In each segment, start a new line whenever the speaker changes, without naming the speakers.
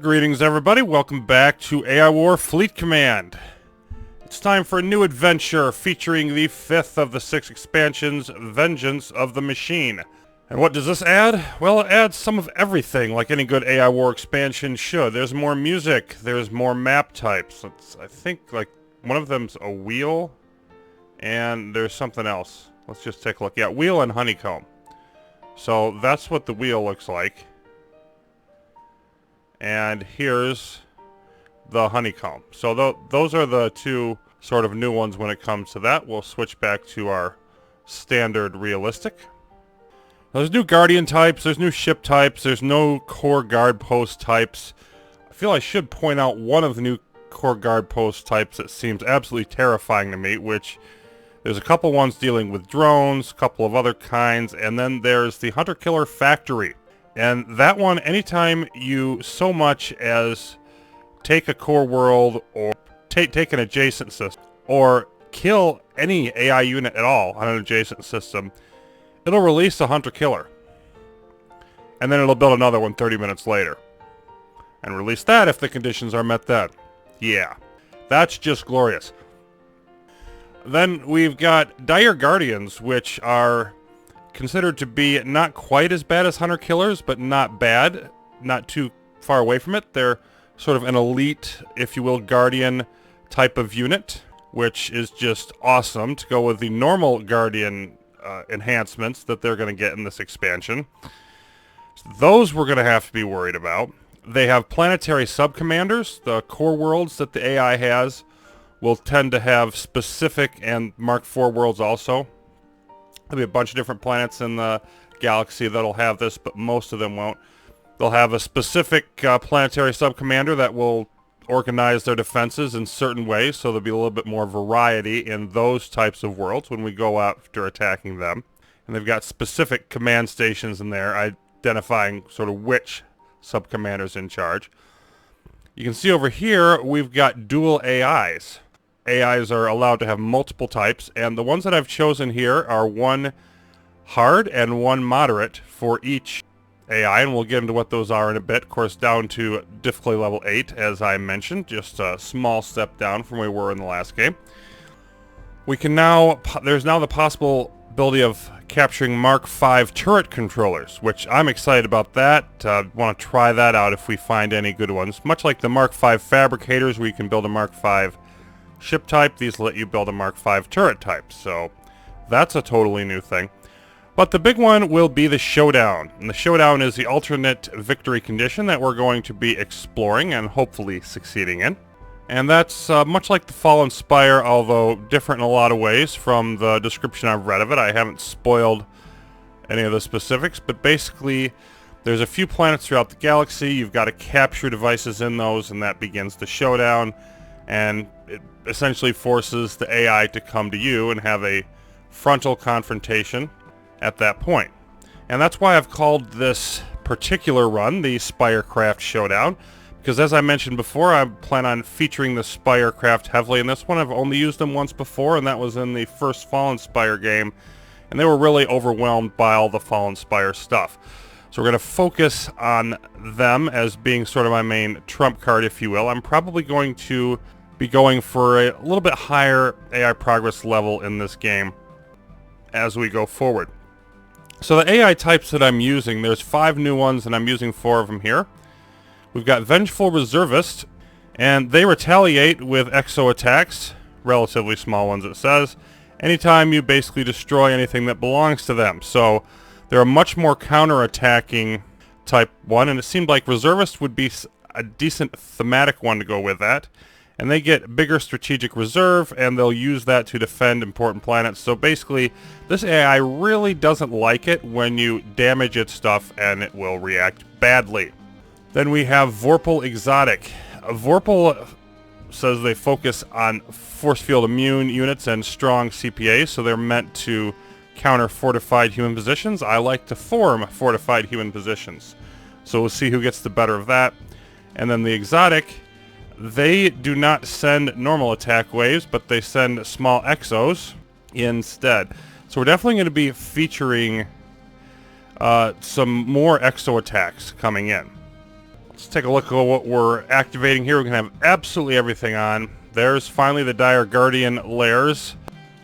Greetings everybody, welcome back to AI War Fleet Command. It's time for a new adventure featuring the 5th of the 6 expansions, Vengeance of the Machine. And what does this add? Well, it adds some of everything like any good AI War expansion should. There's more music, there's more map types. I think like one of them's a wheel, and there's something else. Let's just take a look. Yeah, wheel and honeycomb. So that's what the wheel looks like. And here's the honeycomb. So those are the two sort of new ones when it comes to that. We'll switch back to our standard realistic. There's new guardian types, there's new ship types, there's no core guard post types. I feel I should point out one of the new core guard post types that seems absolutely terrifying to me, which there's a couple ones dealing with drones, a couple of other kinds, and then there's the Hunter-Killer Factory. And that one, anytime you so much as take a core world or take an adjacent system or kill any AI unit at all on an adjacent system, it'll release a Hunter-Killer. And then it'll build another one 30 minutes later. And release that if the conditions are met then. Yeah, that's just glorious. Then we've got Dire Guardians, which are considered to be not quite as bad as Hunter-Killers, but not bad, not too far away from it. They're sort of an elite, if you will, Guardian type of unit, which is just awesome to go with the normal Guardian enhancements that they're going to get in this expansion. So those we're going to have to be worried about. They have planetary subcommanders. The core worlds that the AI has will tend to have specific and Mark IV worlds also. There'll be a bunch of different planets in the galaxy that'll have this, but most of them won't. They'll have a specific planetary subcommander that will organize their defenses in certain ways, so there'll be a little bit more variety in those types of worlds when we go after attacking them. And they've got specific command stations in there identifying sort of which subcommander's in charge. You can see over here we've got dual AIs. AIs are allowed to have multiple types, and the ones that I've chosen here are one hard and one moderate for each AI, and we'll get into what those are in a bit. Of course, down to difficulty level 8, as I mentioned, just a small step down from where we were in the last game. We can now, there's now the possibility of capturing Mark V turret controllers, which I'm excited about that. Want to try that out if we find any good ones. Much like the Mark V fabricators, where you can build a Mark V ship type, these let you build a Mark V turret type, so that's a totally new thing. But the big one will be the Showdown, and the Showdown is the alternate victory condition that we're going to be exploring and hopefully succeeding in. And that's much like the Fallen Spire, although different in a lot of ways from the description I've read of it. I haven't spoiled any of the specifics, but basically there's a few planets throughout the galaxy. You've got to capture devices in those, and that begins the Showdown. And it essentially forces the AI to come to you and have a frontal confrontation at that point. And that's why I've called this particular run the Spirecraft Showdown, because as I mentioned before, I plan on featuring the Spirecraft heavily in this one. I've only used them once before, and that was in the first Fallen Spire game, and they were really overwhelmed by all the Fallen Spire stuff. So we're going to focus on them as being sort of my main trump card, if you will. I'm probably going to be going for a little bit higher AI progress level in this game as we go forward. So the AI types that I'm using, there's 5 new ones, and I'm using 4 of them here. We've got Vengeful Reservist, and they retaliate with exo attacks, relatively small ones it says, anytime you basically destroy anything that belongs to them. So they're a much more counter-attacking type one, and it seemed like Reservist would be a decent thematic one to go with that. And they get bigger strategic reserve, and they'll use that to defend important planets. So basically, this AI really doesn't like it when you damage its stuff, and it will react badly. Then we have Vorpal Exotic. Vorpal says they focus on force field immune units and strong CPAs, so they're meant to counter fortified human positions. I like to form fortified human positions. So we'll see who gets the better of that. And then the Exotic, they do not send normal attack waves, but they send small exos instead. So we're definitely going to be featuring some more exo attacks coming in. Let's take a look at what we're activating here. We can have absolutely everything on. There's finally the Dire Guardian layers.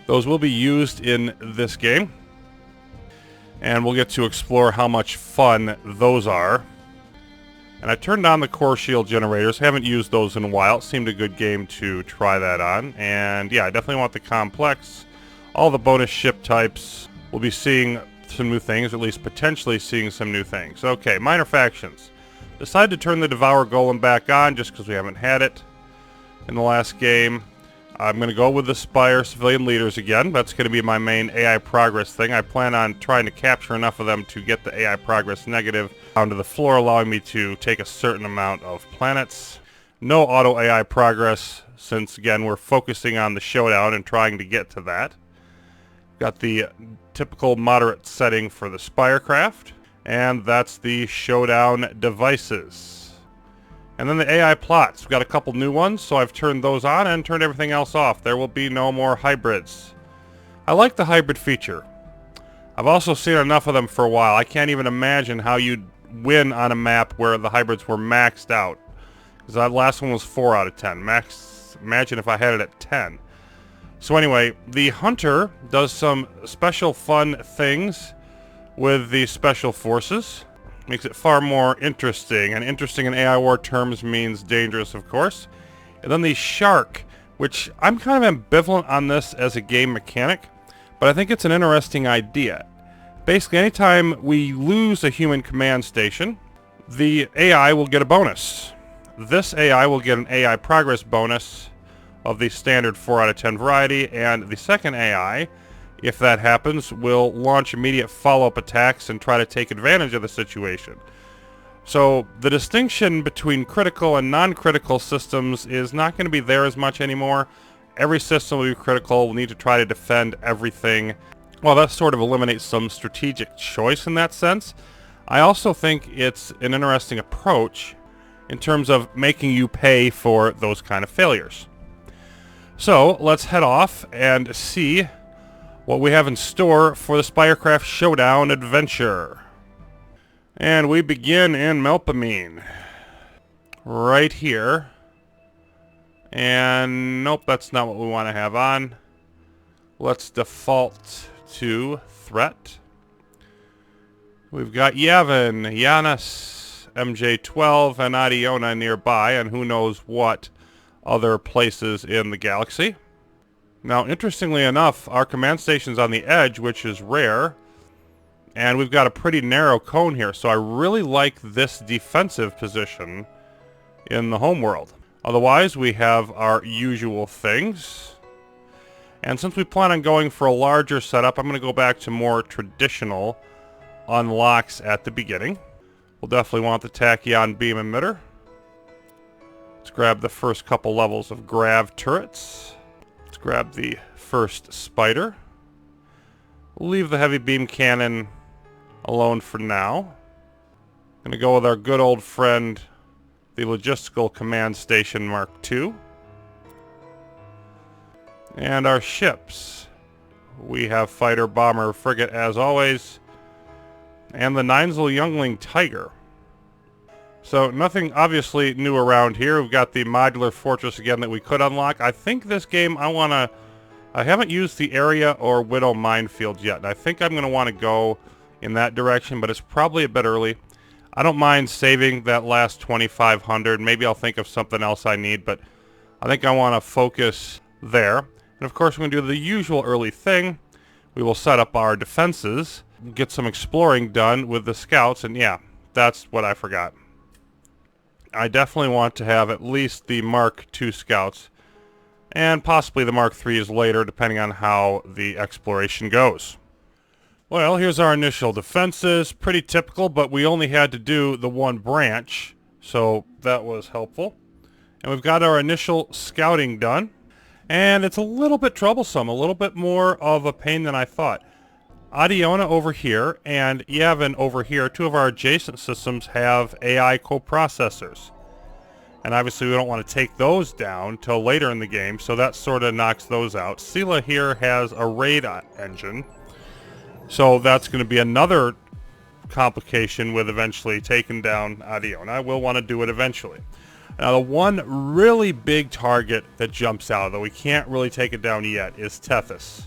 Those will be used in this game. And we'll get to explore how much fun those are. And I turned on the core shield generators. Haven't used those in a while. It seemed a good game to try that on. And yeah, I definitely want the complex. All the bonus ship types. We'll be seeing some new things, or at least potentially seeing some new things. Okay, minor factions. Decided to turn the Devour Golem back on just because we haven't had it in the last game. I'm going to go with the Spire civilian leaders again. That's going to be my main AI progress thing. I plan on trying to capture enough of them to get the AI progress negative down to the floor, allowing me to take a certain amount of planets. No auto AI progress, since again we're focusing on the showdown and trying to get to that. Got the typical moderate setting for the Spirecraft, and that's the showdown devices. And then the AI plots. We've got a couple new ones, so I've turned those on and turned everything else off. There will be no more hybrids. I like the hybrid feature. I've also seen enough of them for a while. I can't even imagine how you'd win on a map where the hybrids were maxed out. Because that last one was 4 out of 10. Imagine if I had it at 10. So anyway, the Hunter does some special fun things with the special forces. Makes it far more interesting, and interesting in AI war terms means dangerous, of course. And then the Shark, which I'm kind of ambivalent on this as a game mechanic, but I think it's an interesting idea. Basically, anytime we lose a human command station, the AI will get a bonus. This AI will get an AI progress bonus of the standard 4 out of 10 variety, and the second AI, if that happens, will launch immediate follow-up attacks and try to take advantage of the situation. So the distinction between critical and non-critical systems is not going to be there as much anymore. Every system will be critical. We'll need to try to defend everything. Well, that sort of eliminates some strategic choice in that sense. I also think it's an interesting approach in terms of making you pay for those kind of failures. So let's head off and see what we have in store for the Spirecraft Showdown adventure. And we begin in Melpomene. Right here. And nope, that's not what we want to have on. Let's default to threat. We've got Yavin, Yanis, MJ12, and Adiona nearby, and who knows what other places in the galaxy. Now, interestingly enough, our command station's on the edge, which is rare, and we've got a pretty narrow cone here, so I really like this defensive position in the homeworld. Otherwise, we have our usual things. And since we plan on going for a larger setup, I'm going to go back to more traditional unlocks at the beginning. We'll definitely want the tachyon beam emitter. Let's grab the first couple levels of grav turrets. Let's grab the first spider. We'll leave the heavy beam cannon alone for now. Gonna go with our good old friend, the Logistical Command Station Mark II. And our ships. We have fighter, bomber, frigate as always, and the Ninesel Youngling Tiger. So nothing obviously new around here. We've got the modular fortress again that we could unlock. I think this game I haven't used the area or Widow minefields yet, and I think I'm going to want to go in that direction, but it's probably a bit early. I don't mind saving that last 2,500. Maybe I'll think of something else I need, but I think I want to focus there. And of course, we're going to do the usual early thing. We will set up our defenses, get some exploring done with the scouts, and yeah, that's what I forgot. I definitely want to have at least the Mark II scouts, and possibly the Mark IIIs later, depending on how the exploration goes. Well, here's our initial defenses. Pretty typical, but we only had to do the one branch, so that was helpful. And we've got our initial scouting done, and it's a little bit troublesome, a little bit more of a pain than I thought. Adiona over here and Yavin over here, two of our adjacent systems, have AI coprocessors. And obviously we don't want to take those down till later in the game, so that sort of knocks those out. Sela here has a raid engine, so that's going to be another complication with eventually taking down Adiona. I will want to do it eventually. Now, the one really big target that jumps out, though we can't really take it down yet, is Tethys.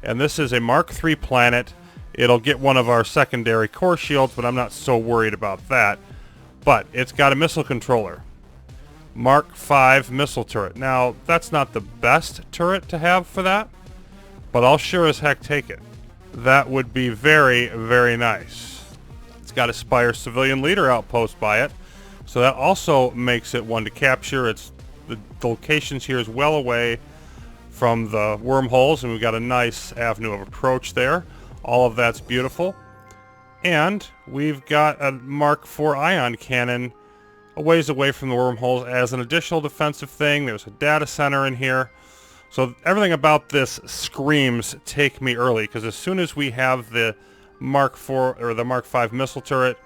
And this is a Mark III planet. It'll get one of our secondary core shields, but I'm not so worried about that. But it's got a missile controller. Mark V missile turret. Now, that's not the best turret to have for that, but I'll sure as heck take it. That would be very, very nice. It's got a Spire civilian leader outpost by it, so that also makes it one to capture. The locations here is well away from the wormholes, and we've got a nice avenue of approach there. All of that's beautiful. And we've got a Mark IV ion cannon a ways away from the wormholes as an additional defensive thing. There's a data center in here. So everything about this screams take me early, because as soon as we have the Mark IV or the Mark V missile turret,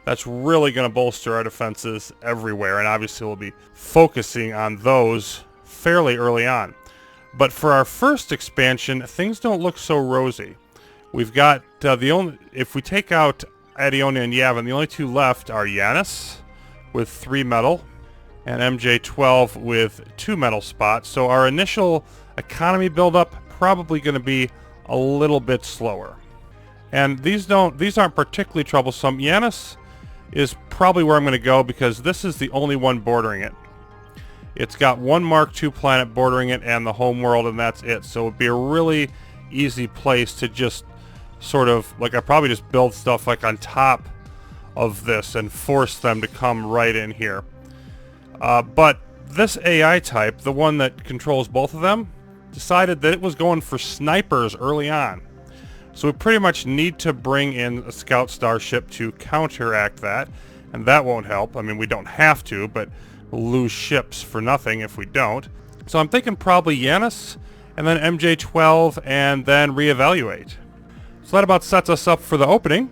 that's really going to bolster our defenses everywhere, and obviously we'll be focusing on those fairly early on. But for our first expansion, things don't look so rosy. We've got if we take out Adiona and Yavin, the only two left are Yanis with 3 metal and MJ12 with 2 metal spots. So our initial economy buildup probably going to be a little bit slower. And these aren't particularly troublesome. Yanis is probably where I'm going to go, because this is the only one bordering it. It's got one Mark II planet bordering it and the home world, and that's it. So it would be a really easy place to just sort of, like, I probably just build stuff like on top of this and force them to come right in here. But this AI type, the one that controls both of them, decided that it was going for snipers early on. So we pretty much need to bring in a scout starship to counteract that, and that won't help. I mean, we don't have to, but we'll lose ships for nothing if we don't. So I'm thinking probably Yanis, and then MJ12, and then reevaluate. So that about sets us up for the opening.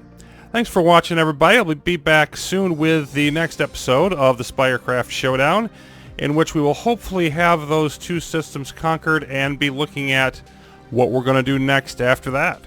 Thanks for watching, everybody. I'll be back soon with the next episode of the Spirecraft Showdown, in which we will hopefully have those two systems conquered and be looking at what we're going to do next after that.